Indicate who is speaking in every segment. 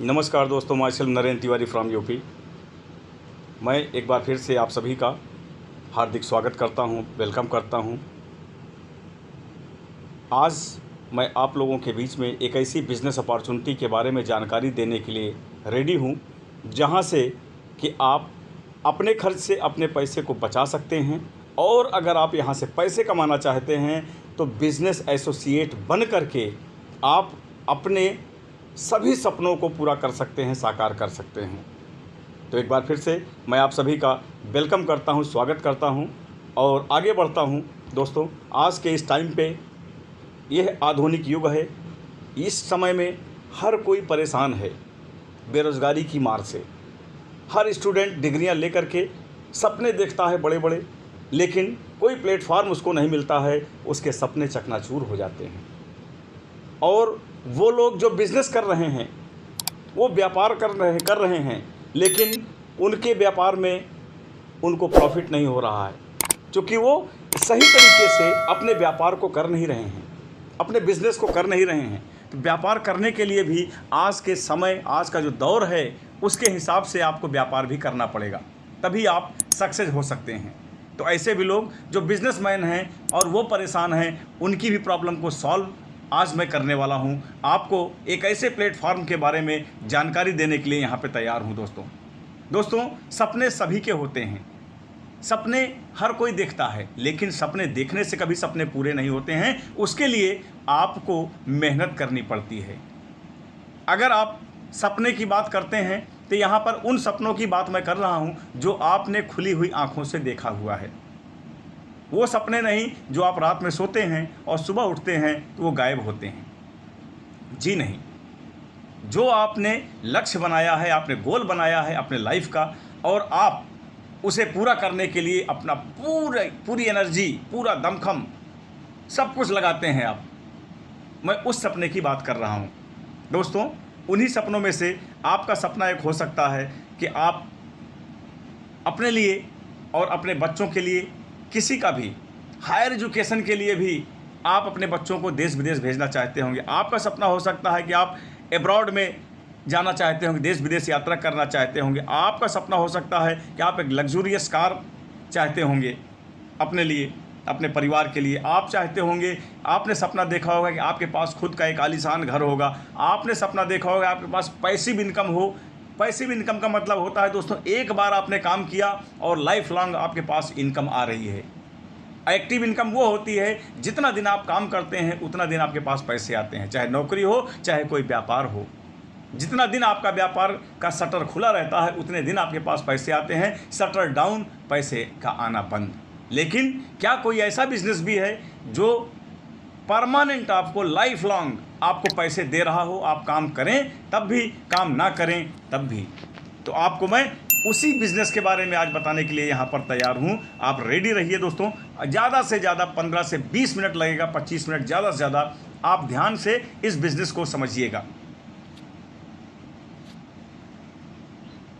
Speaker 1: नमस्कार दोस्तों, my self Narendra Tiwari from UP. मैं एक बार फिर से आप सभी का हार्दिक स्वागत करता हूं, वेलकम करता हूं। आज मैं आप लोगों के बीच में एक ऐसी बिज़नेस अपॉर्चुनिटी के बारे में जानकारी देने के लिए रेडी हूं, जहां से कि आप अपने खर्च से अपने पैसे को बचा सकते हैं, और अगर आप यहां से पैसे कमाना चाहते हैं तो बिज़नेस एसोसिएट बन करके आप अपने सभी सपनों को पूरा कर सकते हैं, साकार कर सकते हैं। तो एक बार फिर से मैं आप सभी का वेलकम करता हूं, स्वागत करता हूं और आगे बढ़ता हूं। दोस्तों, आज के इस टाइम पे यह आधुनिक युग है। इस समय में हर कोई परेशान है बेरोज़गारी की मार से। हर स्टूडेंट डिग्रियां लेकर के सपने देखता है बड़े बड़े, लेकिन कोई प्लेटफार्म उसको नहीं मिलता है, उसके सपने चकनाचूर हो जाते हैं। और वो लोग जो बिज़नेस कर रहे हैं, वो व्यापार कर रहे हैं, लेकिन उनके व्यापार में उनको प्रॉफिट नहीं हो रहा है, क्योंकि वो सही तरीके से अपने व्यापार को कर नहीं रहे हैं, अपने बिज़नेस को कर नहीं रहे हैं। तो व्यापार करने के लिए भी आज के समय, आज का जो दौर है, उसके हिसाब से आपको व्यापार भी करना पड़ेगा, तभी आप सक्सेस हो सकते हैं। तो ऐसे भी लोग जो बिज़नेसमैन हैं और वो परेशान हैं, उनकी भी प्रॉब्लम को सॉल्व आज मैं करने वाला हूं। आपको एक ऐसे प्लेटफॉर्म के बारे में जानकारी देने के लिए यहां पे तैयार हूं। दोस्तों, सपने सभी के होते हैं, सपने हर कोई देखता है, लेकिन सपने देखने से कभी सपने पूरे नहीं होते हैं। उसके लिए आपको मेहनत करनी पड़ती है। अगर आप सपने की बात करते हैं तो यहाँ पर उन सपनों की बात मैं कर रहा हूँ जो आपने खुली हुई आँखों से देखा हुआ है। वो सपने नहीं जो आप रात में सोते हैं और सुबह उठते हैं तो वो गायब होते हैं। जी नहीं, जो आपने लक्ष्य बनाया है, आपने गोल बनाया है अपने लाइफ का, और आप उसे पूरा करने के लिए अपना पूरी एनर्जी, पूरा दमखम, सब कुछ लगाते हैं आप, मैं उस सपने की बात कर रहा हूँ। दोस्तों, उन्हीं सपनों में से आपका सपना एक हो सकता है कि आप अपने लिए और अपने बच्चों के लिए, किसी का भी हायर एजुकेशन के लिए भी आप अपने बच्चों को देश विदेश भेजना चाहते होंगे। आपका सपना हो सकता है कि आप एब्रॉड में जाना चाहते होंगे, देश विदेश यात्रा करना चाहते होंगे। आपका सपना हो सकता है कि आप एक लग्जूरियस कार चाहते होंगे अपने लिए, अपने परिवार के लिए। आप चाहते होंगे, आपने सपना देखा होगा कि आपके पास खुद का एक आलीशान घर होगा। आपने सपना देखा होगा आपके पास पैसिव इनकम हो। पैसिव इनकम का मतलब होता है दोस्तों, एक बार आपने काम किया और लाइफ लॉन्ग आपके पास इनकम आ रही है। एक्टिव इनकम वो होती है, जितना दिन आप काम करते हैं उतना दिन आपके पास पैसे आते हैं, चाहे नौकरी हो चाहे कोई व्यापार हो। जितना दिन आपका व्यापार का शटर खुला रहता है उतने दिन आपके पास पैसे आते हैं। शटर डाउन, पैसे का आना बंद। लेकिन क्या कोई ऐसा बिजनेस भी है जो परमानेंट आपको लाइफ लॉन्ग आपको पैसे दे रहा हो? आप काम करें तब भी, काम ना करें तब भी। तो आपको मैं उसी बिज़नेस के बारे में आज बताने के लिए यहाँ पर तैयार हूँ। आप रेडी रहिए दोस्तों। ज़्यादा से ज़्यादा 15 से 20 मिनट लगेगा, 25 मिनट ज़्यादा से ज़्यादा। आप ध्यान से इस बिज़नेस को समझिएगा।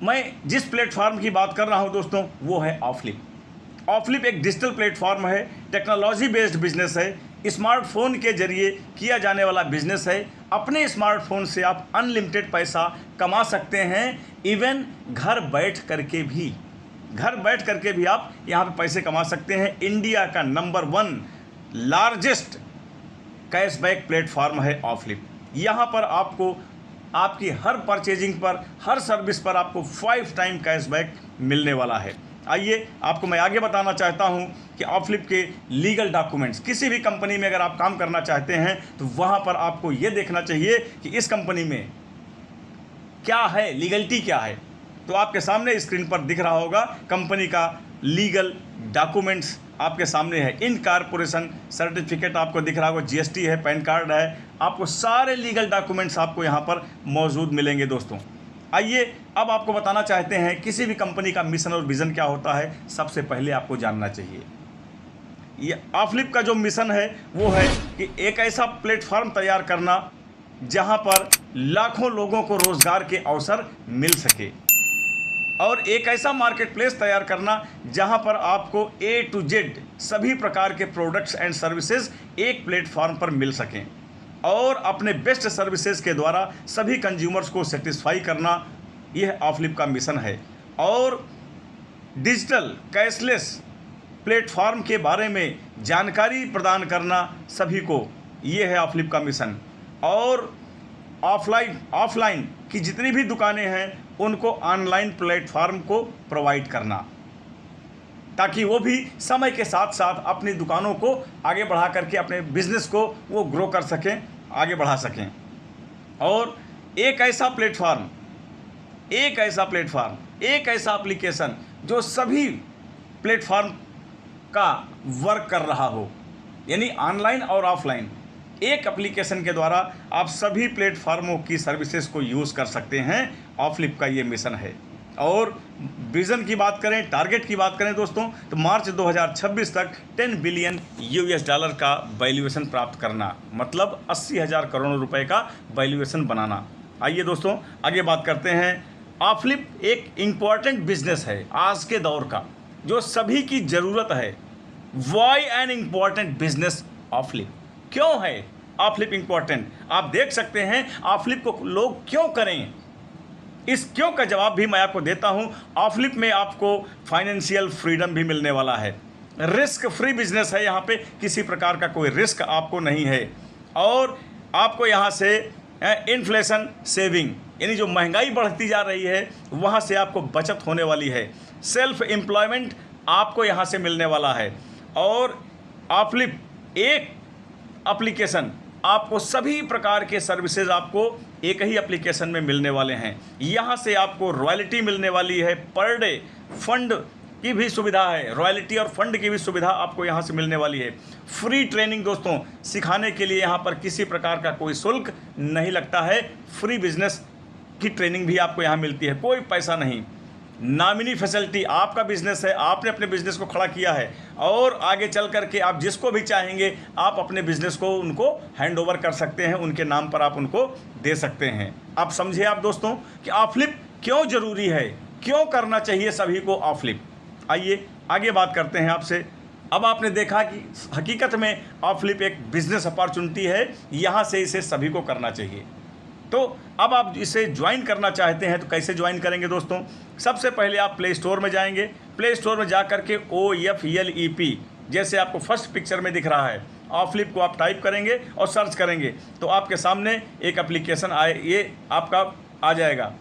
Speaker 1: मैं जिस प्लेटफॉर्म की बात कर रहा हूँ दोस्तों, वो है ऑफलिप। ऑफलिप एक डिजिटल प्लेटफॉर्म है, टेक्नोलॉजी बेस्ड बिजनेस है, स्मार्टफोन के जरिए किया जाने वाला बिजनेस है। अपने स्मार्टफोन से आप अनलिमिटेड पैसा कमा सकते हैं। इवन घर बैठ करके भी आप यहाँ पे पैसे कमा सकते हैं। इंडिया का नंबर 1 लार्जेस्ट कैशबैक प्लेटफॉर्म है ऑफलिप। यहाँ पर आपको आपकी हर परचेजिंग पर, हर सर्विस पर आपको 5 टाइम कैशबैक मिलने वाला है। आइए आपको मैं आगे बताना चाहता हूं कि ऑफलिप के लीगल डॉक्यूमेंट्स। किसी भी कंपनी में अगर आप काम करना चाहते हैं तो वहां पर आपको ये देखना चाहिए कि इस कंपनी में क्या है, लीगलिटी क्या है। तो आपके सामने स्क्रीन पर दिख रहा होगा कंपनी का लीगल डॉक्यूमेंट्स आपके सामने है। इनकॉर्पोरेशन सर्टिफिकेट आपको दिख रहा होगा, जीएसटी है, पैन कार्ड है, आपको सारे लीगल डॉक्यूमेंट्स आपको यहाँ पर मौजूद मिलेंगे दोस्तों। आइए अब आपको बताना चाहते हैं किसी भी कंपनी का मिशन और विज़न क्या होता है। सबसे पहले आपको जानना चाहिए, ये ऑफलिप का जो मिशन है वो है कि एक ऐसा प्लेटफॉर्म तैयार करना जहां पर लाखों लोगों को रोजगार के अवसर मिल सके, और एक ऐसा मार्केट प्लेस तैयार करना जहां पर आपको A to Z सभी प्रकार के प्रोडक्ट्स एंड सर्विसेज एक प्लेटफॉर्म पर मिल सकें। और अपने बेस्ट सर्विसेज के द्वारा सभी कंज्यूमर्स को सेटिस्फाई करना, यह ऑफलिप का मिशन है। और डिजिटल कैशलेस प्लेटफॉर्म के बारे में जानकारी प्रदान करना सभी को, ये है ऑफलिप का मिशन। और ऑफलाइन की जितनी भी दुकानें हैं उनको ऑनलाइन प्लेटफॉर्म को प्रोवाइड करना, ताकि वो भी समय के साथ साथ अपनी दुकानों को आगे बढ़ा करके अपने बिजनेस को वो ग्रो कर सकें, आगे बढ़ा सकें। और एक ऐसा प्लेटफॉर्म, एक ऐसा एप्लीकेशन जो सभी प्लेटफॉर्म का वर्क कर रहा हो, यानी ऑनलाइन और ऑफलाइन, एक एप्लीकेशन के द्वारा आप सभी प्लेटफॉर्मों की सर्विसेज को यूज़ कर सकते हैं। ऑफलिप का ये मिशन है। और विज़न की बात करें, टारगेट की बात करें दोस्तों, तो मार्च 2026 तक 10 बिलियन यूएस डॉलर का वैल्यूएशन प्राप्त करना, मतलब 80,000 करोड़ रुपए का वैल्यूएशन बनाना। आइए दोस्तों आगे बात करते हैं। ऑफलिप एक इम्पॉर्टेंट बिजनेस है आज के दौर का, जो सभी की ज़रूरत है। वाई एन इम्पॉर्टेंट बिजनेस ऑफलिप? क्यों है ऑफलिप इम्पॉर्टेंट? आप देख सकते हैं ऑफलिप को लोग क्यों करें। इस क्यों का जवाब भी मैं आपको देता हूं। ऑफलिप में आपको फाइनेंशियल फ्रीडम भी मिलने वाला है। रिस्क फ्री बिजनेस है, यहाँ पे किसी प्रकार का कोई रिस्क आपको नहीं है। और आपको यहाँ से इन्फ्लेशन सेविंग, यानी जो महंगाई बढ़ती जा रही है वहाँ से आपको बचत होने वाली है। सेल्फ एम्प्लॉयमेंट आपको यहाँ से मिलने वाला है। और ऑफलिप एक एप्लीकेशन, आपको सभी प्रकार के सर्विसेज आपको एक ही एप्लीकेशन में मिलने वाले हैं। यहाँ से आपको रॉयल्टी मिलने वाली है, पर डे फंड की भी सुविधा है, रॉयल्टी और फंड की भी सुविधा आपको यहाँ से मिलने वाली है। फ्री ट्रेनिंग दोस्तों, सिखाने के लिए यहाँ पर किसी प्रकार का कोई शुल्क नहीं लगता है। फ्री बिजनेस की ट्रेनिंग भी आपको यहाँ मिलती है, कोई पैसा नहीं। नॉमिनी फैसिलिटी, आपका बिजनेस है, आपने अपने बिजनेस को खड़ा किया है और आगे चल करके आप जिसको भी चाहेंगे आप अपने बिजनेस को उनको हैंड ओवर कर सकते हैं, उनके नाम पर आप उनको दे सकते हैं। आप समझे आप दोस्तों कि ऑफलिप क्यों ज़रूरी है, क्यों करना चाहिए सभी को ऑफलिप। आइए आगे बात करते हैं आपसे। अब आपने देखा कि हकीकत में ऑफलिप एक बिजनेस अपॉर्चुनिटी है, यहाँ से इसे सभी को करना चाहिए। तो अब आप इसे ज्वाइन करना चाहते हैं तो कैसे ज्वाइन करेंगे दोस्तों? सबसे पहले आप प्ले स्टोर में जाएंगे। प्ले स्टोर में जा कर के OFLEP, जैसे आपको फर्स्ट पिक्चर में दिख रहा है, ऑफलिप को आप टाइप करेंगे और सर्च करेंगे तो आपके सामने एक एप्लीकेशन ये आपका आ जाएगा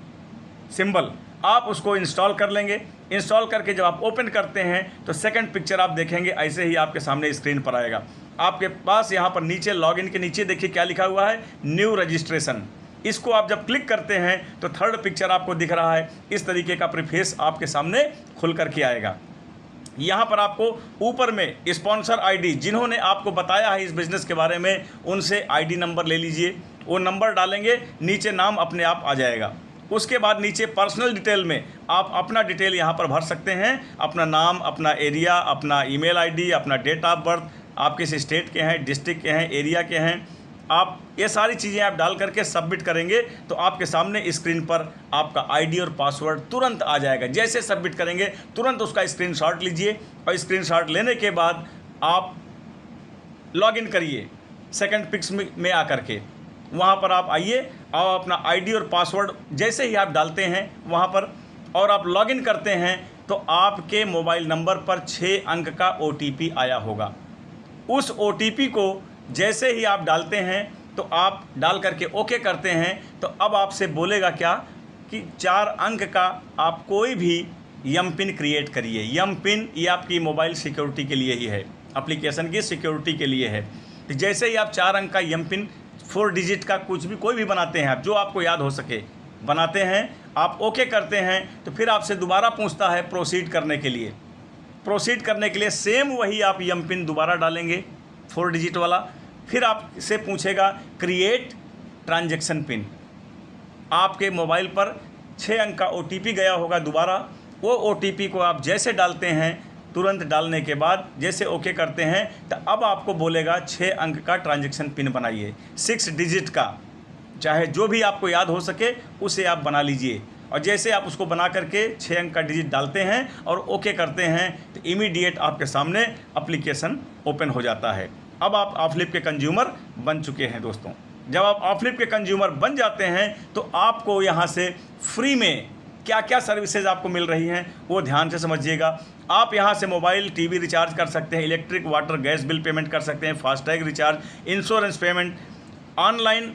Speaker 1: सिंबल। आप उसको इंस्टॉल कर लेंगे। इंस्टॉल करके जब आप ओपन करते हैं तो सेकंड पिक्चर आप देखेंगे, ऐसे ही आपके सामने स्क्रीन पर आएगा। आपके पास यहाँ पर नीचे लॉगिन के नीचे देखिए क्या लिखा हुआ है, न्यू रजिस्ट्रेशन। इसको आप जब क्लिक करते हैं तो थर्ड पिक्चर आपको दिख रहा है, इस तरीके का प्रीफेस आपके सामने खुल करके आएगा। यहाँ पर आपको ऊपर में स्पॉन्सर आईडी, जिन्होंने आपको बताया है इस बिज़नेस के बारे में, उनसे आईडी नंबर ले लीजिए। वो नंबर डालेंगे, नीचे नाम अपने आप आ जाएगा। उसके बाद नीचे पर्सनल डिटेल में आप अपना डिटेल यहाँ पर भर सकते हैं, अपना नाम, अपना एरिया, अपना ईमेल आईडी, अपना डेट ऑफ बर्थ, आप किस स्टेट के हैं, डिस्ट्रिक्ट के हैं, एरिया के हैं, आप ये सारी चीज़ें आप डाल करके सबमिट करेंगे तो आपके सामने स्क्रीन पर आपका आईडी और पासवर्ड तुरंत आ जाएगा। जैसे सबमिट करेंगे तुरंत उसका स्क्रीनशॉट लीजिए और स्क्रीनशॉट लेने के बाद आप लॉगिन करिए सेकंड पिक्स में आकर के। वहाँ पर आप आइए और अपना आईडी और पासवर्ड जैसे ही आप डालते हैं वहाँ पर और आप लॉगिन करते हैं तो आपके मोबाइल नंबर पर 6 अंक का OTP आया होगा। उस OTP को जैसे ही आप डालते हैं तो आप डाल करके ओके करते हैं तो अब आपसे बोलेगा क्या कि 4 अंक का आप कोई भी यम पिन क्रिएट करिए। यम पिन ये आपकी मोबाइल सिक्योरिटी के लिए ही है, एप्लीकेशन की सिक्योरिटी के लिए है। तो जैसे ही आप 4 अंक का यम पिन 4 डिजिट का कुछ भी कोई भी बनाते हैं, आप जो आपको याद हो सके बनाते हैं, आप ओके करते हैं तो फिर आपसे दोबारा पूछता है प्रोसीड करने के लिए। प्रोसीड करने के लिए सेम वही आप यम पिन दोबारा डालेंगे 4 डिजिट वाला। फिर आपसे पूछेगा क्रिएट ट्रांजैक्शन पिन। आपके मोबाइल पर 6 अंक का OTP गया होगा दोबारा, वो OTP को आप जैसे डालते हैं तुरंत डालने के बाद जैसे ओके करते हैं तो अब आपको बोलेगा 6 अंक का ट्रांजैक्शन पिन बनाइए, 6 डिजिट का, चाहे जो भी आपको याद हो सके उसे आप बना लीजिए। और जैसे आप उसको बना करके 6 अंक का डिजिट डालते हैं और ओके करते हैं तो इमीडिएट आपके सामने एप्लीकेशन ओपन हो जाता है। अब आप ऑफलिप के कंज्यूमर बन चुके हैं दोस्तों। जब आप ऑफलिप के कंज्यूमर बन जाते हैं तो आपको यहाँ से फ्री में क्या क्या सर्विसेज आपको मिल रही हैं वो ध्यान से समझिएगा। आप यहाँ से मोबाइल टीवी रिचार्ज कर सकते हैं, electric water gas bill payment कर सकते हैं, FASTag recharge, insurance payment, online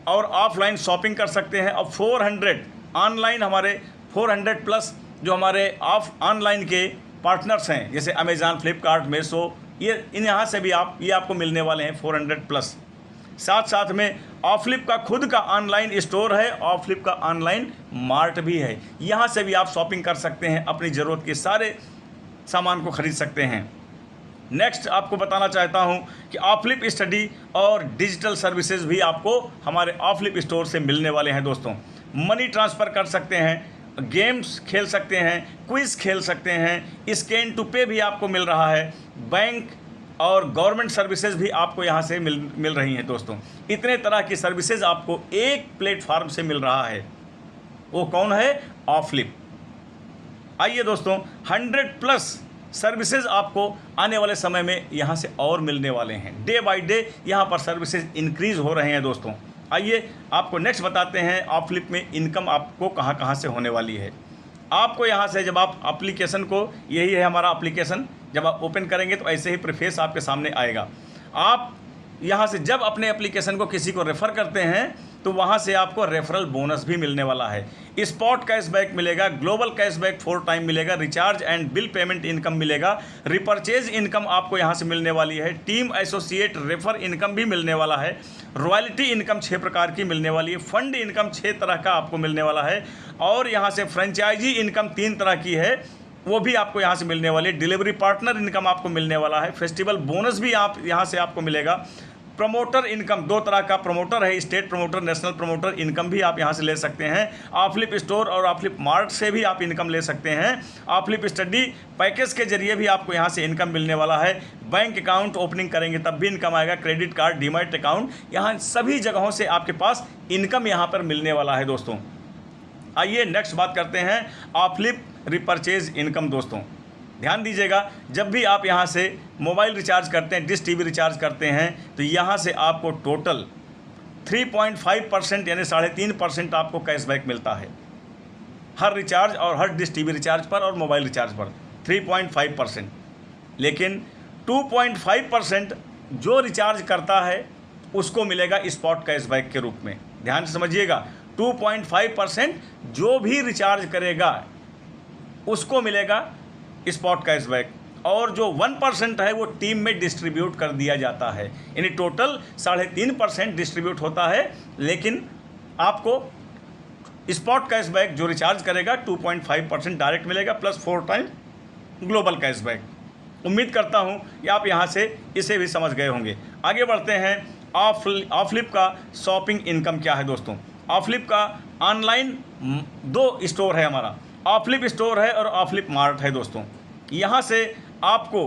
Speaker 1: और ऑफलाइन शॉपिंग कर सकते हैं। अब 400 ऑनलाइन हमारे 400 प्लस जो हमारे ऑनलाइन के पार्टनर्स हैं जैसे अमेज़ॉन, फ्लिपकार्ट, मीशो, ये यहाँ से भी ये आपको मिलने वाले हैं 400 प्लस। साथ साथ में ऑफलिप का खुद का ऑनलाइन स्टोर है, ऑफलिप का ऑनलाइन मार्ट भी है, यहाँ से भी आप शॉपिंग कर सकते हैं, अपनी ज़रूरत के सारे सामान को ख़रीद सकते हैं। नेक्स्ट आपको बताना चाहता हूँ कि ऑफलिप स्टडी और डिजिटल सर्विसेज भी आपको हमारे ऑफलिप स्टोर से मिलने वाले हैं दोस्तों। मनी ट्रांसफ़र कर सकते हैं, गेम्स खेल सकते हैं, क्विज़ खेल सकते हैं, स्कैन टू पे भी आपको मिल रहा है, बैंक और गवर्नमेंट सर्विसेज भी आपको यहाँ से मिल रही हैं दोस्तों। इतने तरह की सर्विसेज आपको एक प्लेटफार्म से मिल रहा है, वो कौन है? ऑफलिप। आइए दोस्तों, 100 प्लस सर्विसेज आपको आने वाले समय में यहाँ से और मिलने वाले हैं। डे बाय डे यहाँ पर सर्विसेज इंक्रीज़ हो रहे हैं दोस्तों। आइए आपको नेक्स्ट बताते हैं ऑफलिप में इनकम आपको कहाँ कहाँ से होने वाली है। आपको यहाँ से जब आप एप्लीकेशन को, यही है हमारा एप्लीकेशन, जब आप ओपन करेंगे तो ऐसे ही प्रीफेस आपके सामने आएगा। आप यहाँ से जब अपने एप्लीकेशन को किसी को रेफ़र करते हैं तो वहाँ से आपको रेफरल बोनस भी मिलने वाला है, स्पॉट कैशबैक मिलेगा, ग्लोबल कैशबैक 4 टाइम मिलेगा, recharge and bill payment income मिलेगा, रिपर्चेज इनकम आपको यहाँ से मिलने वाली है, टीम एसोसिएट रेफर इनकम भी मिलने वाला है, रॉयल्टी इनकम 6 प्रकार की मिलने वाली है, फंड इनकम 6 तरह का आपको मिलने वाला है, और यहाँ से फ्रेंचाइजी इनकम 3 तरह की है, वो भी आपको यहाँ से मिलने वाली है, डिलीवरी पार्टनर इनकम आपको मिलने वाला है, फेस्टिवल बोनस भी आप यहाँ से आपको मिलेगा, प्रमोटर इनकम 2 तरह का प्रमोटर है, state promoter, national promoter income भी आप यहाँ से ले सकते हैं, ऑफलिप स्टोर और ऑफलिप मार्ट से भी आप इनकम ले सकते हैं, ऑफलिप स्टडी पैकेज के जरिए भी आपको यहाँ से इनकम मिलने वाला है, बैंक अकाउंट ओपनिंग करेंगे तब भी इनकम आएगा, क्रेडिट कार्ड, डीमैट अकाउंट, यहाँ सभी जगहों से आपके पास इनकम यहाँ पर मिलने वाला है दोस्तों। आइए नेक्स्ट बात करते हैं ऑफलिप रिपर्चेज इनकम दोस्तों। ध्यान दीजिएगा, जब भी आप यहाँ से मोबाइल रिचार्ज करते हैं, डिश टीवी रिचार्ज करते हैं, तो यहाँ से आपको टोटल 3.5% यानी 3.5% आपको कैशबैक मिलता है हर रिचार्ज और हर डिश टीवी रिचार्ज पर और मोबाइल रिचार्ज पर 3.5%। लेकिन 2.5% जो रिचार्ज करता है उसको मिलेगा स्पॉट कैशबैक के रूप में। ध्यान से समझिएगा, 2.5% जो भी रिचार्ज करेगा उसको मिलेगा स्पॉट कैशबैक, और जो 1% है वो टीम में डिस्ट्रीब्यूट कर दिया जाता है, यानी टोटल 3.5% डिस्ट्रीब्यूट होता है, लेकिन आपको स्पॉट कैशबैक जो रिचार्ज करेगा 2.5% डायरेक्ट मिलेगा प्लस 4 टाइम ग्लोबल कैशबैक। उम्मीद करता हूँ कि आप यहाँ से इसे भी समझ गए होंगे। आगे बढ़ते हैं, ऑफलिप का शॉपिंग इनकम क्या है दोस्तों। ऑफलिप का ऑनलाइन 2 स्टोर है हमारा, ऑफलिप स्टोर है और ऑफलिप मार्ट है दोस्तों। यहाँ से आपको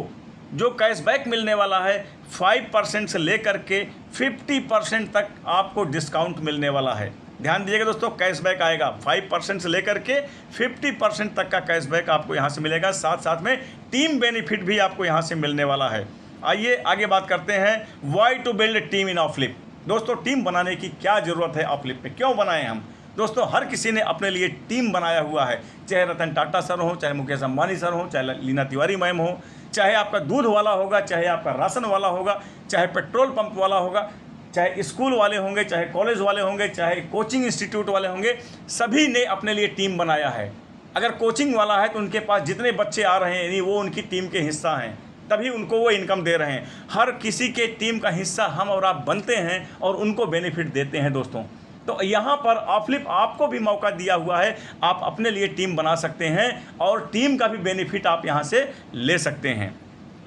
Speaker 1: जो कैशबैक मिलने वाला है 5% से लेकर के 50% तक आपको डिस्काउंट मिलने वाला है। ध्यान दीजिएगा दोस्तों, कैशबैक आएगा 5% से लेकर के 50% तक का कैशबैक आपको यहाँ से मिलेगा, साथ साथ में टीम बेनिफिट भी आपको यहाँ से मिलने वाला है। आइए आगे बात करते हैं, वाई टू बिल्ड टीम इन ऑफलिप। दोस्तों, टीम बनाने की क्या ज़रूरत है ऑफलिप में, क्यों बनाएं हम? दोस्तों, हर किसी ने अपने लिए टीम बनाया हुआ है, चाहे रतन टाटा सर हो, चाहे मुकेश अंबानी सर हो, चाहे लीना तिवारी मैम हो, चाहे आपका दूध वाला होगा, चाहे आपका राशन वाला होगा, चाहे पेट्रोल पंप वाला होगा, चाहे स्कूल वाले होंगे, चाहे कॉलेज वाले होंगे, चाहे कोचिंग इंस्टीट्यूट वाले होंगे, सभी ने अपने लिए टीम बनाया है। अगर कोचिंग वाला है तो उनके पास जितने बच्चे आ रहे हैं यानी वो उनकी टीम के हिस्सा हैं, तभी उनको वो इनकम दे रहे हैं। हर किसी के टीम का हिस्सा हम और आप बनते हैं और उनको बेनिफिट देते हैं दोस्तों। तो यहाँ पर ऑफलिप आपको भी मौका दिया हुआ है, आप अपने लिए टीम बना सकते हैं और टीम का भी बेनिफिट आप यहाँ से ले सकते हैं।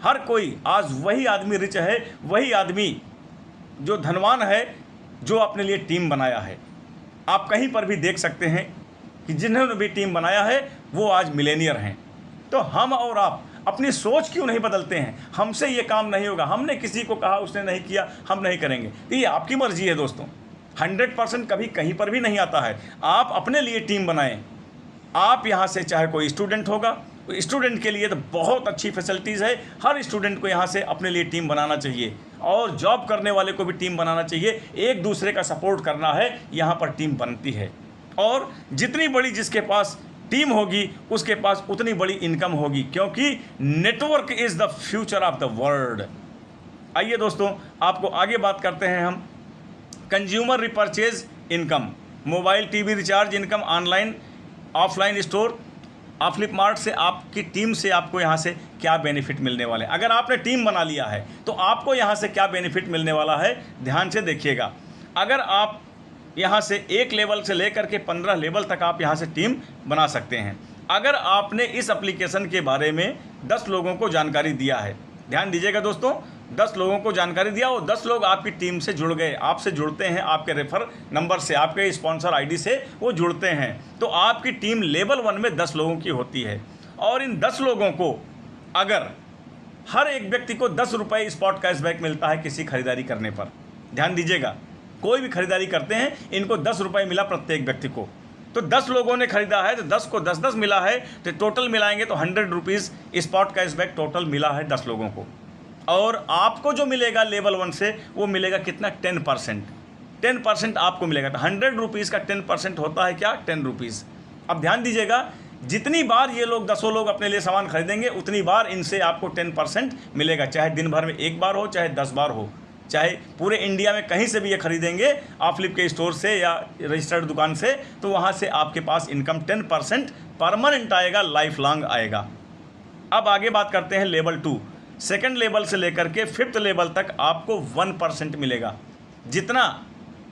Speaker 1: हर कोई आज वही आदमी रिच है, वही आदमी जो धनवान है जो अपने लिए टीम बनाया है। आप कहीं पर भी देख सकते हैं कि जिन्होंने भी टीम बनाया है वो आज मिलेनियर हैं। तो हम और आप अपनी सोच क्यों नहीं बदलते हैं? हमसे ये काम नहीं होगा, हमने किसी को कहा उसने नहीं किया, हम नहीं करेंगे। तो ये आपकी मर्जी है दोस्तों, 100% कभी कहीं पर भी नहीं आता है। आप अपने लिए टीम बनाएं। आप यहाँ से चाहे कोई स्टूडेंट होगा, तो स्टूडेंट के लिए तो बहुत अच्छी फैसिलिटीज़ है। हर स्टूडेंट को यहाँ से अपने लिए टीम बनाना चाहिए और जॉब करने वाले को भी टीम बनाना चाहिए। एक दूसरे का सपोर्ट करना है, यहाँ पर टीम बनती है। और जितनी बड़ी जिसके पास टीम होगी उसके पास उतनी बड़ी इनकम होगी, क्योंकि network is the future of the world. आइए दोस्तों, आपको आगे बात करते हैं हम consumer repurchase income, mobile TV recharge income, online offline store. आप फ्लिपमार्ट से आपकी टीम से आपको यहाँ से क्या बेनिफिट मिलने वाले हैं। अगर आपने टीम बना लिया है तो आपको यहाँ से क्या बेनिफिट मिलने वाला है, ध्यान से देखिएगा। अगर आप यहाँ से 1 लेवल से लेकर के 15 लेवल तक आप यहाँ से टीम बना सकते हैं। अगर आपने इस एप्लीकेशन के बारे में 10 लोगों को जानकारी दिया है, ध्यान दीजिएगा दोस्तों, 10 लोगों को जानकारी दिया और 10 लोग आपकी टीम से जुड़ गए, आपसे जुड़ते हैं, आपके रेफर नंबर से, आपके स्पॉन्सर आईडी से वो जुड़ते हैं, तो आपकी टीम लेवल 1 में 10 लोगों की होती है। और इन 10 लोगों को अगर हर एक व्यक्ति को 10 रुपये स्पॉट कैशबैक मिलता है किसी खरीदारी करने पर, ध्यान दीजिएगा, कोई भी खरीदारी करते हैं इनको 10 रुपये मिला प्रत्येक व्यक्ति को। तो 10 लोगों ने खरीदा है तो 10 को 10-10 मिला है, तो टोटल मिलाएंगे तो 100 रुपीज़ स्पॉट कैशबैक टोटल मिला है 10 लोगों को। और आपको जो मिलेगा लेवल 1 से वो मिलेगा कितना, 10% आपको मिलेगा। तो 100 रुपीज़ का 10% होता है क्या, 10 रुपीज़। अब ध्यान दीजिएगा, जितनी बार ये लोग 10 लोग अपने लिए सामान खरीदेंगे उतनी बार इनसे आपको 10% मिलेगा, चाहे दिन भर में 1 बार हो, चाहे 10 बार हो, चाहे पूरे इंडिया में कहीं से भी ये खरीदेंगे आप फ्लिप के स्टोर से या रजिस्टर्ड दुकान से, तो वहाँ से आपके पास इनकम 10% परमानेंट आएगा, लाइफ लॉन्ग आएगा। अब आगे बात करते हैं लेवल 2। सेकंड लेवल से लेकर के 5th लेवल तक आपको 1% मिलेगा। जितना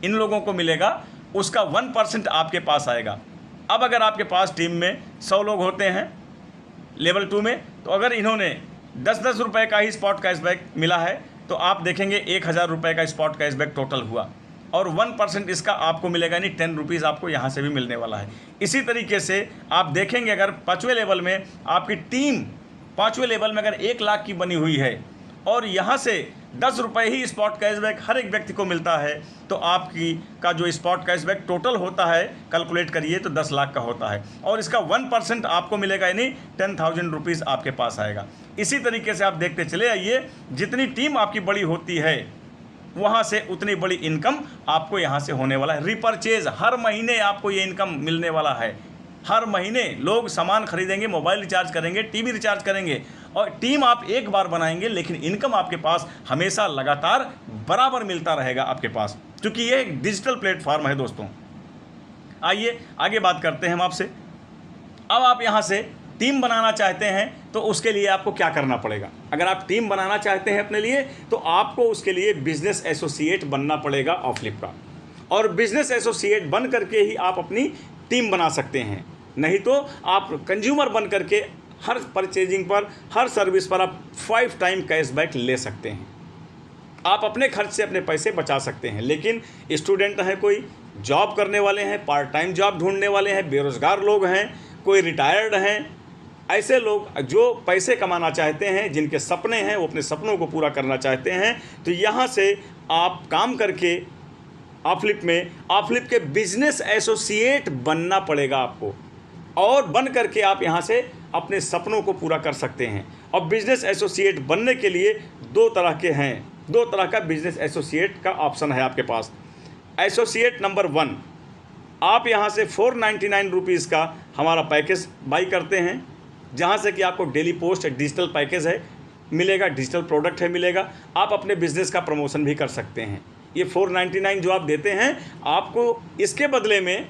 Speaker 1: इन लोगों को मिलेगा उसका 1% आपके पास आएगा। अब अगर आपके पास टीम में 100 लोग होते हैं लेवल 2 में, तो अगर इन्होंने 10-10 रुपये का ही स्पॉट कैशबैक मिला है तो आप देखेंगे 1000 रुपये का स्पॉट कैशबैक टोटल हुआ और 1% इसका आपको मिलेगा, यानी 10 रुपीज़ आपको यहाँ से भी मिलने वाला है। इसी तरीके से आप देखेंगे अगर 5वें लेवल में आपकी टीम 5वें लेवल में अगर 1 लाख की बनी हुई है और यहाँ से 10 रुपये ही स्पॉट कैशबैक हर एक व्यक्ति को मिलता है, तो आपकी का जो स्पॉट कैशबैक टोटल होता है कैलकुलेट करिए तो 10 लाख का होता है और इसका 1% आपको मिलेगा, यानी 10,000 रुपीज़ आपके पास आएगा। इसी तरीके से आप देखते चले आइए, जितनी टीम आपकी बड़ी होती है वहाँ से उतनी बड़ी इनकम आपको यहाँ से होने वाला है। रिपर्चेज, हर महीने आपको ये इनकम मिलने वाला है। हर महीने लोग सामान खरीदेंगे, मोबाइल रिचार्ज करेंगे, टीवी रिचार्ज करेंगे और टीम आप एक बार बनाएंगे, लेकिन इनकम आपके पास हमेशा लगातार बराबर मिलता रहेगा आपके पास, क्योंकि ये एक डिजिटल प्लेटफॉर्म है दोस्तों। आइए आगे बात करते हैं हम आपसे। अब आप यहाँ से टीम बनाना चाहते हैं तो उसके लिए आपको क्या करना पड़ेगा। अगर आप टीम बनाना चाहते हैं अपने लिए तो आपको उसके लिए बिजनेस एसोसिएट बनना पड़ेगा ऑफलिप का, और बिजनेस एसोसिएट बन करके ही आप अपनी टीम बना सकते हैं। नहीं तो आप कंज्यूमर बन करके हर परचेजिंग पर, हर सर्विस पर आप 5 टाइम कैशबैक ले सकते हैं। आप अपने खर्च से अपने पैसे बचा सकते हैं। लेकिन स्टूडेंट हैं, कोई जॉब करने वाले हैं, पार्ट टाइम जॉब ढूंढने वाले हैं, बेरोज़गार लोग हैं, कोई रिटायर्ड हैं, ऐसे लोग जो पैसे कमाना चाहते हैं, जिनके सपने हैं, वो अपने सपनों को पूरा करना चाहते हैं, तो यहाँ से आप काम करके ऑफलिप में ऑफलिप के बिजनेस एसोसिएट बनना पड़ेगा आपको, और बन करके आप यहाँ से अपने सपनों को पूरा कर सकते हैं। और बिजनेस एसोसिएट बनने के लिए 2 तरह के हैं, 2 तरह का बिजनेस एसोसिएट का ऑप्शन है आपके पास। एसोसिएट नंबर 1, आप यहाँ से 499 रुपीज़ का हमारा पैकेज बाई करते हैं, जहाँ से कि आपको डेली पोस्ट डिजिटल पैकेज है मिलेगा, डिजिटल प्रोडक्ट है मिलेगा, आप अपने बिजनेस का प्रमोशन भी कर सकते हैं। ये 499 जो आप देते हैं, आपको इसके बदले में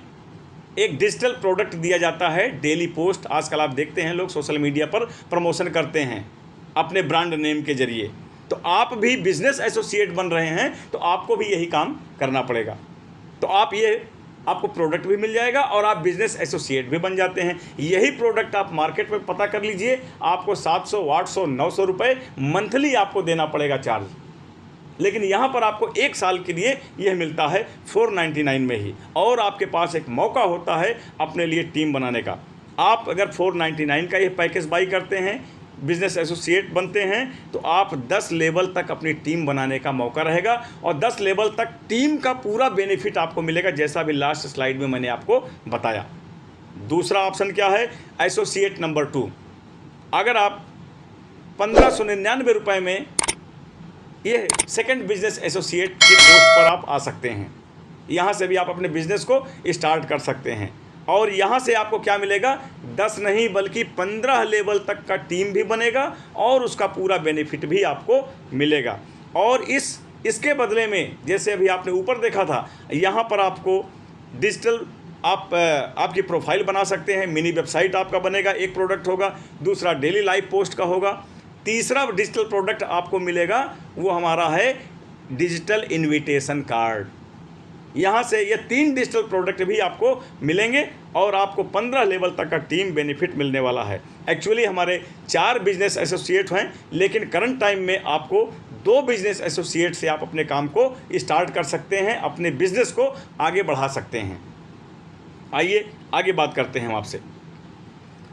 Speaker 1: एक डिजिटल प्रोडक्ट दिया जाता है, डेली पोस्ट। आजकल आप देखते हैं लोग सोशल मीडिया पर प्रमोशन करते हैं अपने ब्रांड नेम के जरिए, तो आप भी बिजनेस एसोसिएट बन रहे हैं तो आपको भी यही काम करना पड़ेगा। तो आपको प्रोडक्ट भी मिल जाएगा और आप बिजनेस एसोसिएट भी बन जाते हैं। यही प्रोडक्ट आप मार्केट में पता कर लीजिए, आपको 700, 800, 900 रुपये मंथली आपको देना पड़ेगा चार्ज, लेकिन यहाँ पर आपको 1 साल के लिए यह मिलता है 499 में ही। और आपके पास एक मौका होता है अपने लिए टीम बनाने का। आप अगर 499 का ये पैकेज बाई करते हैं, बिजनेस एसोसिएट बनते हैं, तो आप 10 लेवल तक अपनी टीम बनाने का मौका रहेगा और 10 लेवल तक टीम का पूरा बेनिफिट आपको मिलेगा, जैसा भी लास्ट स्लाइड में मैंने आपको बताया। दूसरा ऑप्शन क्या है, एसोसिएट नंबर 2। अगर आप 1599 रुपये में ये सेकंड बिजनेस एसोसिएट की पोस्ट पर आप आ सकते हैं। यहाँ से भी आप अपने बिजनेस को स्टार्ट कर सकते हैं। और यहाँ से आपको क्या मिलेगा, 10 नहीं बल्कि 15 लेवल तक का टीम भी बनेगा और उसका पूरा बेनिफिट भी आपको मिलेगा। और इसके बदले में जैसे अभी आपने ऊपर देखा था, यहाँ पर आपको डिजिटल आपकी प्रोफाइल बना सकते हैं, मिनी वेबसाइट आपका बनेगा, एक प्रोडक्ट होगा, दूसरा डेली लाइव पोस्ट का होगा, तीसरा डिजिटल प्रोडक्ट आपको मिलेगा वो हमारा है डिजिटल इनविटेशन कार्ड। यहाँ से ये 3 डिजिटल प्रोडक्ट भी आपको मिलेंगे और आपको 15 लेवल तक का टीम बेनिफिट मिलने वाला है। एक्चुअली हमारे 4 बिजनेस एसोसिएट हैं, लेकिन करंट टाइम में आपको 2 बिजनेस एसोसिएट से आप अपने काम को स्टार्ट कर सकते हैं, अपने बिजनेस को आगे बढ़ा सकते हैं। आइए आगे बात करते हैं हम आपसे।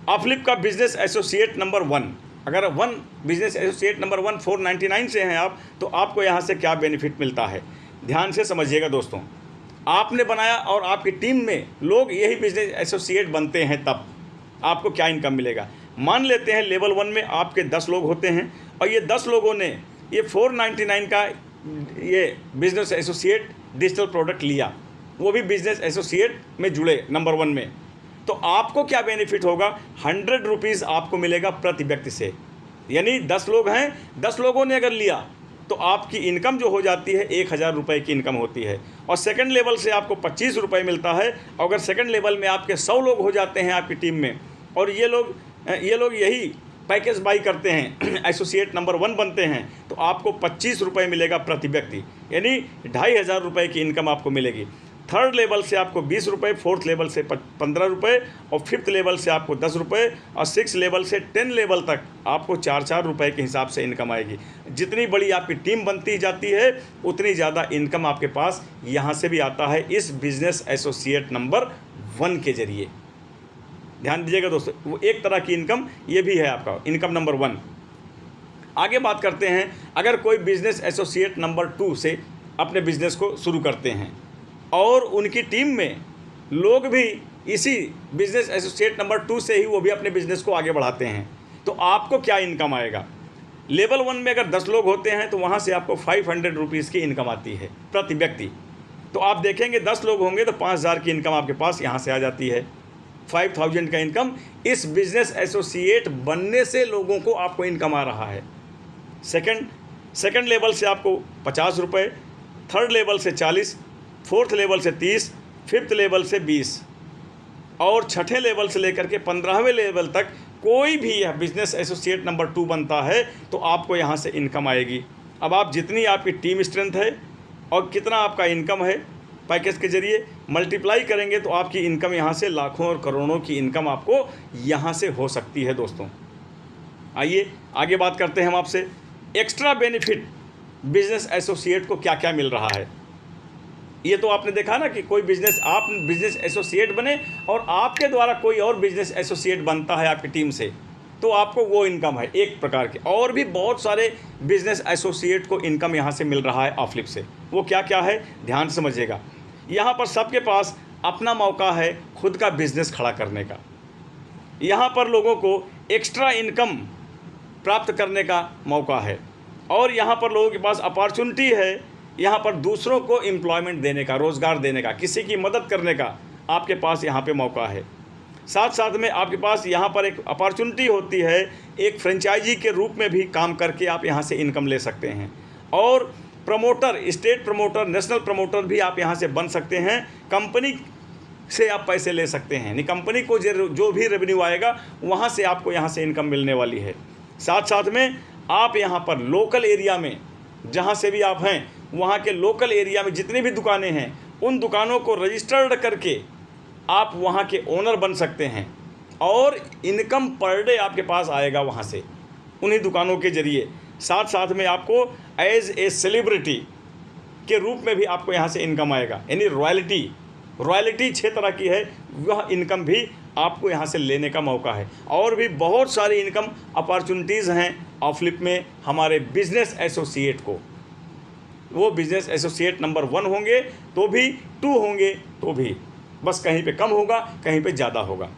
Speaker 1: अपफ्लिप का बिजनेस एसोसिएट नंबर 1, अगर बिजनेस एसोसिएट नंबर 1 499 से हैं आप, तो आपको यहाँ से क्या बेनिफिट मिलता है, ध्यान से समझिएगा दोस्तों। आपने बनाया और आपकी टीम में लोग यही बिजनेस एसोसिएट बनते हैं, तब आपको क्या इनकम मिलेगा। मान लेते हैं लेवल 1 में आपके 10 लोग होते हैं और ये 10 लोगों ने ये 499 का ये बिजनेस एसोसिएट डिजिटल प्रोडक्ट लिया, वो भी बिजनेस एसोसिएट में जुड़े नंबर 1 में, तो आपको क्या बेनिफिट होगा, 100 रुपीज़ आपको मिलेगा प्रति व्यक्ति से। यानी 10 लोग हैं, 10 लोगों ने अगर लिया तो आपकी इनकम जो हो जाती है 1000 रुपये की इनकम होती है। और सेकंड लेवल से आपको 25 रुपये मिलता है। अगर सेकंड लेवल में आपके 100 लोग हो जाते हैं आपकी टीम में और ये लोग यही पैकेज बाई करते हैं, एसोसिएट नंबर 1 बनते हैं, तो आपको 25 रुपये मिलेगा प्रति व्यक्ति, यानी 2500 रुपये की इनकम आपको मिलेगी। थर्ड लेवल से आपको 20 रुपये, फोर्थ लेवल से 15 रुपये और फिफ्थ लेवल से आपको 10 रुपये और 6 लेवल से 10 लेवल तक आपको 4-4 रुपये के हिसाब से इनकम आएगी। जितनी बड़ी आपकी टीम बनती जाती है उतनी ज़्यादा इनकम आपके पास यहाँ से भी आता है, इस बिजनेस एसोसिएट नंबर 1 के ज़रिए। ध्यान दीजिएगा दोस्तों, वो एक तरह की इनकम ये भी है आपका इनकम नंबर 1। आगे बात करते हैं, अगर कोई बिजनेस एसोसिएट नंबर 2 से अपने बिजनेस को शुरू करते हैं और उनकी टीम में लोग भी इसी बिजनेस एसोसिएट नंबर 2 से ही वो भी अपने बिजनेस को आगे बढ़ाते हैं, तो आपको क्या इनकम आएगा। लेवल 1 में अगर 10 लोग होते हैं तो वहाँ से आपको 500 रुपीज़ की इनकम आती है प्रति व्यक्ति। तो आप देखेंगे 10 लोग होंगे तो 5000 की इनकम आपके पास यहाँ से आ जाती है। 5000 का इनकम इस बिजनेस एसोसिएट बनने से लोगों को आपको इनकम आ रहा है। सेकंड लेवल से आपको 50 रुपये, थर्ड लेवल से 40, फोर्थ लेवल से 30, फिफ्थ लेवल से 20 और छठे लेवल से लेकर के 15वें लेवल तक कोई भी यह बिजनेस एसोसिएट नंबर 2 बनता है तो आपको यहाँ से इनकम आएगी। अब आप जितनी आपकी टीम स्ट्रेंथ है और कितना आपका इनकम है पैकेज के ज़रिए मल्टीप्लाई करेंगे तो आपकी इनकम यहाँ से लाखों और करोड़ों की इनकम आपको यहाँ से हो सकती है दोस्तों। आइए आगे बात करते हैं हम आपसे, एक्स्ट्रा बेनिफिट बिजनेस एसोसिएट को क्या क्या मिल रहा है। ये तो आपने देखा ना कि कोई आप बिजनेस एसोसिएट बने और आपके द्वारा कोई और बिजनेस एसोसिएट बनता है आपकी टीम से, तो आपको वो इनकम है एक प्रकार के। और भी बहुत सारे बिजनेस एसोसिएट को इनकम यहाँ से मिल रहा है अपफ्लिप से। वो क्या क्या है ध्यान समझिएगा। यहाँ पर सबके पास अपना मौका है खुद का बिजनेस खड़ा करने का। यहाँ पर लोगों को एक्स्ट्रा इनकम प्राप्त करने का मौका है और यहाँ पर लोगों के पास अपॉर्चुनिटी है यहाँ पर दूसरों को एम्प्लॉयमेंट देने का, रोज़गार देने का, किसी की मदद करने का आपके पास यहाँ पे मौका है। साथ साथ में आपके पास यहाँ पर एक अपॉर्चुनिटी होती है, एक फ्रेंचाइजी के रूप में भी काम करके आप यहाँ से इनकम ले सकते हैं। और promoter, state promoter, national promoter भी आप यहाँ से बन सकते हैं। कंपनी से आप पैसे ले सकते हैं, यानी कंपनी को जो भी रेवेन्यू आएगा वहाँ से आपको यहाँ से इनकम मिलने वाली है। साथ साथ में आप यहाँ पर लोकल एरिया में जहाँ से भी आप हैं वहाँ के लोकल एरिया में जितनी भी दुकानें हैं उन दुकानों को रजिस्टर्ड करके आप वहाँ के ओनर बन सकते हैं और इनकम पर डे आपके पास आएगा वहाँ से उन्हीं दुकानों के ज़रिए। साथ साथ में आपको एज ए सेलिब्रिटी के रूप में भी आपको यहाँ से इनकम आएगा, यानी रॉयल्टी 6 तरह की है, वह इनकम भी आपको यहाँ से लेने का मौका है। और भी बहुत सारी इनकम अपॉर्चुनिटीज़ हैं अपफ्लिप में हमारे बिजनेस एसोसिएट को। वो बिजनेस एसोसिएट नंबर 1 होंगे तो भी, 2 होंगे तो भी, बस कहीं पे कम होगा कहीं पे ज़्यादा होगा।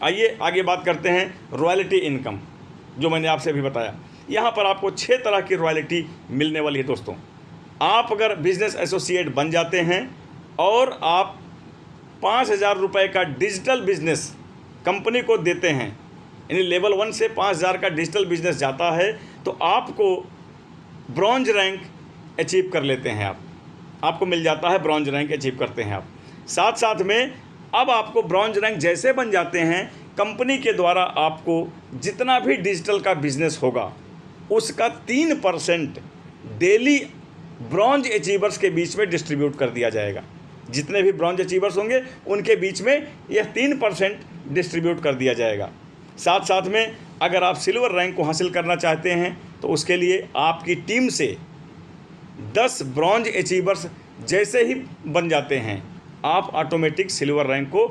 Speaker 1: आइए आगे बात करते हैं रॉयल्टी इनकम, जो मैंने आपसे अभी बताया। यहाँ पर आपको 6 तरह की रॉयल्टी मिलने वाली है दोस्तों। आप अगर बिजनेस एसोसिएट बन जाते हैं और आप 5,000 रुपये का डिजिटल बिजनेस कंपनी को देते हैं, यानी लेवल 1 से 5,000 का डिजिटल बिजनेस जाता है, तो आपको ब्रॉन्ज रैंक अचीव कर लेते हैं। आपको मिल जाता है, ब्रॉन्ज रैंक अचीव करते हैं आप। साथ साथ में अब आपको ब्रॉन्ज रैंक जैसे बन जाते हैं, कंपनी के द्वारा आपको जितना भी डिजिटल का बिजनेस होगा उसका 3% डेली ब्रॉन्ज अचीवर्स के बीच में डिस्ट्रीब्यूट कर दिया जाएगा। जितने भी ब्रॉन्ज अचीवर्स होंगे उनके बीच में यह 3% डिस्ट्रीब्यूट कर दिया जाएगा। साथ साथ में अगर आप सिल्वर रैंक को हासिल करना चाहते हैं तो उसके लिए आपकी टीम से 10 ब्रॉन्ज अचीवर्स जैसे ही बन जाते हैं, आप ऑटोमेटिक सिल्वर रैंक को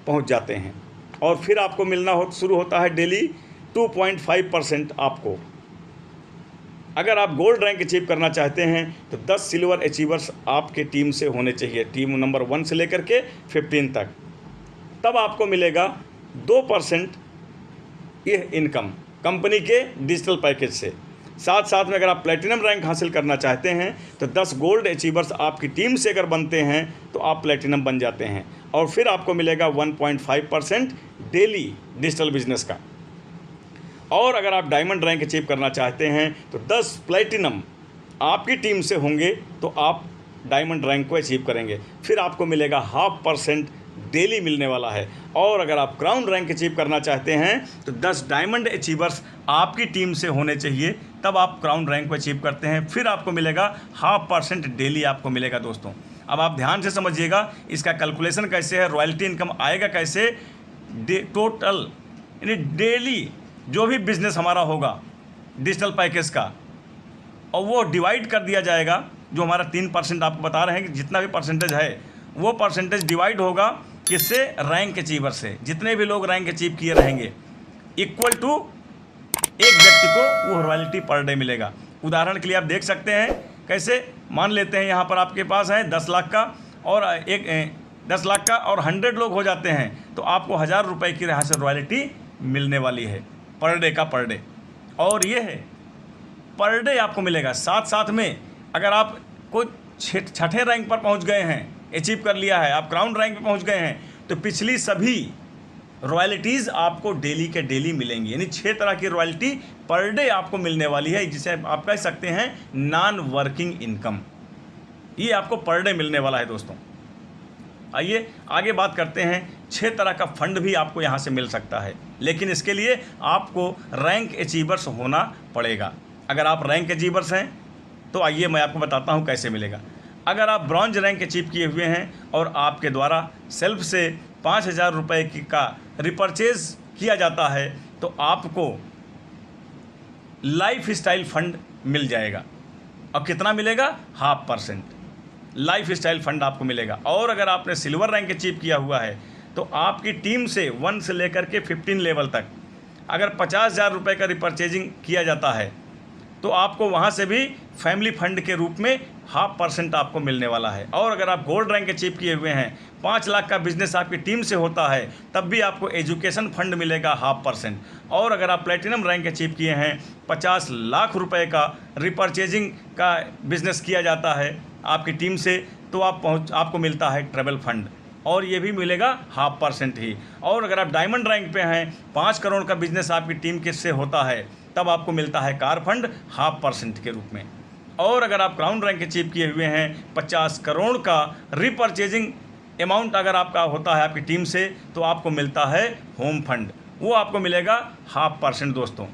Speaker 1: पहुंच जाते हैं और फिर आपको मिलना शुरू होता है डेली 2.5% आपको। अगर आप गोल्ड रैंक अचीव करना चाहते हैं तो 10 सिल्वर अचीवर्स आपके टीम से होने चाहिए, टीम नंबर 1 से लेकर के 15 तक। तब आपको मिलेगा 2% यह इनकम कंपनी के डिजिटल पैकेज से। साथ साथ में अगर आप प्लेटिनम रैंक हासिल करना चाहते हैं तो 10 गोल्ड अचीवर्स आपकी टीम से अगर बनते हैं तो आप प्लेटिनम बन जाते हैं और फिर आपको मिलेगा 1.5% डेली डिजिटल बिजनेस का। और अगर आप डायमंड रैंक अचीव करना चाहते हैं तो 10 प्लेटिनम आपकी टीम से होंगे तो आप डायमंड रैंक को अचीव करेंगे, फिर आपको मिलेगा 0.5% डेली मिलने वाला है। और अगर आप क्राउन रैंक अचीव करना चाहते हैं तो 10 डायमंड अचीवर्स आपकी टीम से होने चाहिए, तब आप क्राउन रैंक को अचीव करते हैं, फिर आपको मिलेगा 0.5% डेली आपको मिलेगा दोस्तों। अब आप ध्यान से समझिएगा इसका कैलकुलेशन कैसे है, रॉयल्टी इनकम आएगा कैसे। टोटल यानी डेली जो भी बिजनेस हमारा होगा डिजिटल पैकेज का, और वो डिवाइड कर दिया जाएगा, जो हमारा 3% आपको बता रहे हैं कि जितना भी परसेंटेज है वो परसेंटेज डिवाइड होगा किससे, रैंक अचीवर से। जितने भी लोग रैंक अचीव किए रहेंगे इक्वल टू एक व्यक्ति को वो रॉयल्टी पर डे मिलेगा। उदाहरण के लिए आप देख सकते हैं कैसे, मान लेते हैं यहाँ पर आपके पास है 10 लाख का और 10 लाख का और 100 लोग हो जाते हैं तो आपको 1,000 रुपये की यहाँ से रॉयल्टी मिलने वाली है पर डे का, पर डे। और ये है पर डे आपको मिलेगा। साथ साथ में अगर आप कोई 6ठे रैंक पर पहुंच गए हैं, अचीव कर लिया है, आप क्राउन रैंक पे पहुंच गए हैं, तो पिछली सभी रॉयल्टीज़ आपको डेली के डेली मिलेंगी। यानी 6 तरह की रॉयल्टी पर डे आपको मिलने वाली है, जिसे आप कह सकते हैं नॉन वर्किंग इनकम। ये आपको पर डे मिलने वाला है दोस्तों। आइए आगे बात करते हैं। 6 तरह का फंड भी आपको यहाँ से मिल सकता है, लेकिन इसके लिए आपको रैंक अचीवर्स होना पड़ेगा। अगर आप रैंक अचीवर्स हैं तो आइए मैं आपको बताता हूँ कैसे मिलेगा। अगर आप ब्रॉन्ज रैंक अचीव किए हुए हैं और आपके द्वारा सेल्फ से 5,000 रुपये का रिपर्चेज किया जाता है तो आपको लाइफ स्टाइल फंड मिल जाएगा। और कितना मिलेगा, 0.5% लाइफ स्टाइल फंड आपको मिलेगा। और अगर आपने सिल्वर रैंक अचीव किया हुआ है तो आपकी टीम से 1 से लेकर के 15 लेवल तक अगर 50,000 रुपये का रिपर्चेजिंग किया जाता है तो आपको वहाँ से भी फैमिली फंड के रूप में 0.5% आपको मिलने वाला है। और अगर आप गोल्ड रैंक अचीव किए हुए हैं, 5 लाख का बिजनेस आपकी टीम से होता है, तब भी आपको एजुकेशन फंड मिलेगा 0.5%। और अगर आप प्लेटिनम रैंक अचीव किए हैं, 50 लाख रुपए का रिपर्चेजिंग का बिजनेस किया जाता है आपकी टीम से, तो आपको मिलता है ट्रैवल फंड, और ये भी मिलेगा 0.5% ही। और अगर आप डायमंड रैंक पे हैं, 5 करोड़ का बिजनेस आपकी टीम के से होता है, तब आपको मिलता है कार फंड 0.5% के रूप में। और अगर आप क्राउन रैंक अचीव किए हुए हैं, 50 करोड़ का रिपर्चेजिंग अमाउंट अगर आपका होता है आपकी टीम से, तो आपको मिलता है होम फंड, वो आपको मिलेगा 0.5% दोस्तों।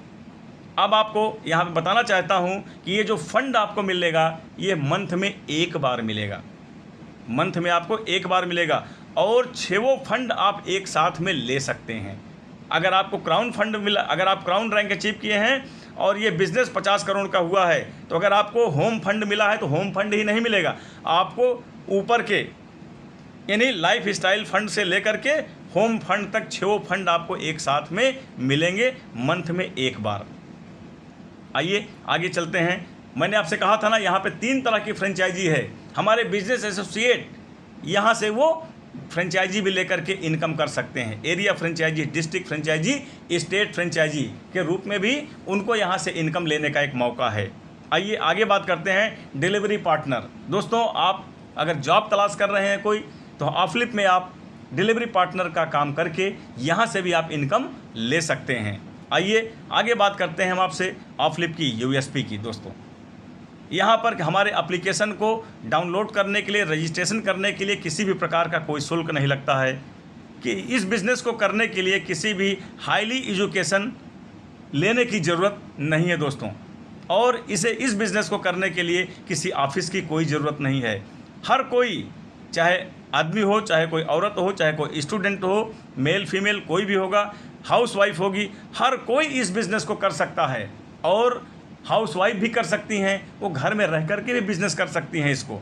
Speaker 1: अब आपको यहाँ पे बताना चाहता हूँ कि ये जो फंड आपको मिलेगा ये मंथ में एक बार मिलेगा, मंथ में आपको एक बार मिलेगा। और 6 फंड आप एक साथ में ले सकते हैं। अगर आपको क्राउन फंड मिला, अगर आप क्राउन रैंक अचीव किए हैं और ये बिज़नेस 50 करोड़ का हुआ है, तो अगर आपको होम फंड मिला है तो होम फंड ही नहीं मिलेगा, आपको ऊपर के यानी लाइफ स्टाइल फंड से लेकर के होम फंड तक 6 फंड आपको एक साथ में मिलेंगे मंथ में एक बार। आइए आगे चलते हैं। मैंने आपसे कहा था ना, यहाँ पे 3 तरह की फ्रेंचाइजी है। हमारे बिजनेस एसोसिएट यहाँ से वो फ्रेंचाइजी भी लेकर के इनकम कर सकते हैं। Area franchise, district franchise, state franchise के रूप में भी उनको यहाँ से इनकम लेने का एक मौका है। आइए आगे बात करते हैं डिलीवरी पार्टनर। दोस्तों, आप अगर जॉब तलाश कर रहे हैं कोई, तो ऑफलिप में आप डिलीवरी पार्टनर का काम करके यहाँ से भी आप इनकम ले सकते हैं। आइए आगे बात करते हैं हम आपसे ऑफलिप की यूएसपी की। दोस्तों, यहाँ पर हमारे एप्लीकेशन को डाउनलोड करने के लिए, रजिस्ट्रेशन करने के लिए किसी भी प्रकार का कोई शुल्क नहीं लगता है। कि इस बिज़नेस को करने के लिए किसी भी हाईली एजुकेशन लेने की ज़रूरत नहीं है दोस्तों। और इस बिज़नेस को करने के लिए किसी ऑफिस की कोई ज़रूरत नहीं है। हर कोई, चाहे आदमी हो, चाहे कोई औरत हो, चाहे कोई स्टूडेंट हो, मेल फीमेल कोई भी होगा, हाउसवाइफ होगी, हर कोई इस बिज़नेस को कर सकता है। और हाउसवाइफ भी कर सकती हैं, वो घर में रह कर के भी बिज़नेस कर सकती हैं इसको।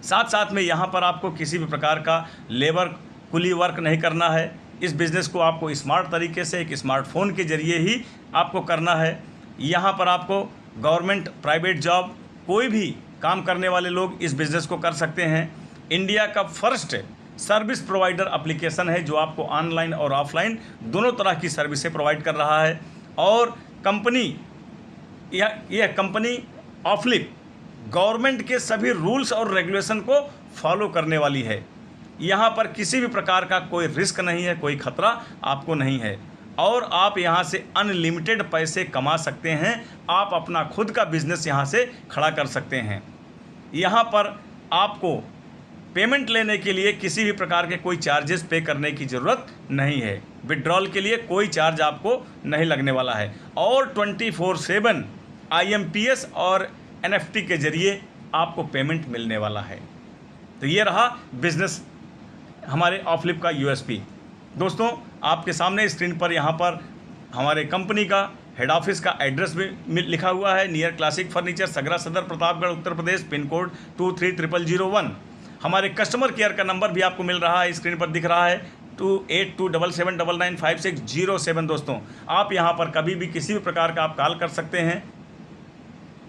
Speaker 1: साथ साथ में यहाँ पर आपको किसी भी प्रकार का लेबर कुली वर्क नहीं करना है। इस बिज़नेस को आपको स्मार्ट तरीके से एक स्मार्टफोन के ज़रिए ही आपको करना है। यहाँ पर आपको गवर्नमेंट, प्राइवेट जॉब, कोई भी काम करने वाले लोग इस बिज़नेस को कर सकते हैं। इंडिया का फर्स्ट सर्विस प्रोवाइडर एप्लीकेशन है जो आपको ऑनलाइन और ऑफलाइन दोनों तरह की सर्विसें प्रोवाइड कर रहा है। और कंपनी, यह कंपनी ऑफलिप गवर्नमेंट के सभी रूल्स और रेगुलेशन को फॉलो करने वाली है। यहाँ पर किसी भी प्रकार का कोई रिस्क नहीं है, कोई खतरा आपको नहीं है। और आप यहाँ से अनलिमिटेड पैसे कमा सकते हैं। आप अपना खुद का बिजनेस यहाँ से खड़ा कर सकते हैं। यहाँ पर आपको पेमेंट लेने के लिए किसी भी प्रकार के कोई चार्जेस पे करने की ज़रूरत नहीं है। विड्रॉल के लिए कोई चार्ज आपको नहीं लगने वाला है। और 24/7 IMPS और NFT के ज़रिए आपको पेमेंट मिलने वाला है। तो ये रहा बिज़नेस हमारे ऑफलिप का USP। दोस्तों, आपके सामने स्क्रीन पर यहाँ पर हमारे कंपनी का हेड ऑफिस का एड्रेस भी लिखा हुआ है। नियर क्लासिक फर्नीचर, सगरा सदर, प्रतापगढ़, उत्तर प्रदेश, पिन कोड 230001। हमारे कस्टमर केयर का नंबर भी आपको मिल रहा है, स्क्रीन पर दिख रहा है 2827799560 दोस्तों, आप यहाँ पर कभी भी किसी भी प्रकार का आप कॉल कर सकते हैं।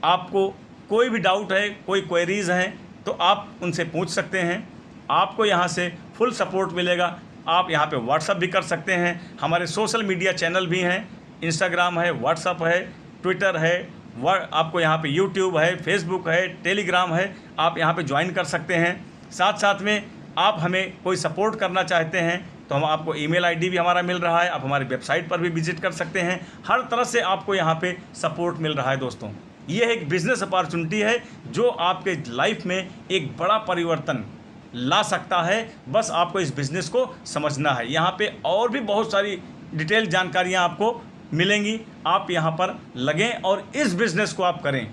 Speaker 1: आपको कोई भी डाउट है, कोई क्वेरीज़ हैं, तो आप उनसे पूछ सकते हैं। आपको यहाँ से फुल सपोर्ट मिलेगा। आप यहाँ पे व्हाट्सअप भी कर सकते हैं। हमारे सोशल मीडिया चैनल भी हैं, इंस्टाग्राम है, व्हाट्सअप है, ट्विटर है, आपको यहाँ पे यूट्यूब है, फेसबुक है, टेलीग्राम है, आप यहाँ पे ज्वाइन कर सकते हैं। साथ साथ में आप हमें कोई सपोर्ट करना चाहते हैं तो हम आपको ईमेल आईडी भी हमारा मिल रहा है। आप हमारे वेबसाइट पर भी विजिट कर सकते हैं। हर तरह से आपको यहाँ पे सपोर्ट मिल रहा है दोस्तों। ये एक बिज़नेस अपॉर्चुनिटी है जो आपके लाइफ में एक बड़ा परिवर्तन ला सकता है। बस आपको इस बिज़नेस को समझना है। यहाँ पे और भी बहुत सारी डिटेल जानकारियाँ आपको मिलेंगी। आप यहाँ पर लगें और इस बिज़नेस को आप करें।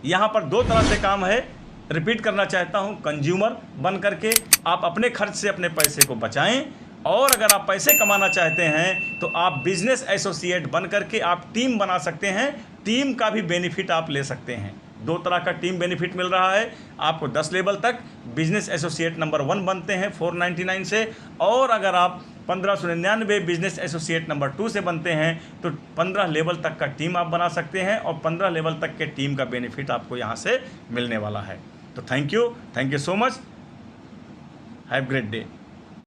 Speaker 1: यहाँ पर दो तरह से काम है, रिपीट करना चाहता हूँ। कंज्यूमर बन करके आप अपने खर्च से अपने पैसे को बचाएं, और अगर आप पैसे कमाना चाहते हैं तो आप बिजनेस एसोसिएट बन करके आप टीम बना सकते हैं। टीम का भी बेनिफिट आप ले सकते हैं। दो तरह का टीम बेनिफिट मिल रहा है आपको। 10 लेवल तक बिजनेस एसोसिएट नंबर 1 बनते हैं 499 से, और अगर आप 1599 बिजनेस एसोसिएट नंबर 2 से बनते हैं तो 15 लेवल तक का टीम आप बना सकते हैं, और 15 लेवल तक के टीम का बेनिफिट आपको यहाँ से मिलने वाला है। तो thank you so much, have great day.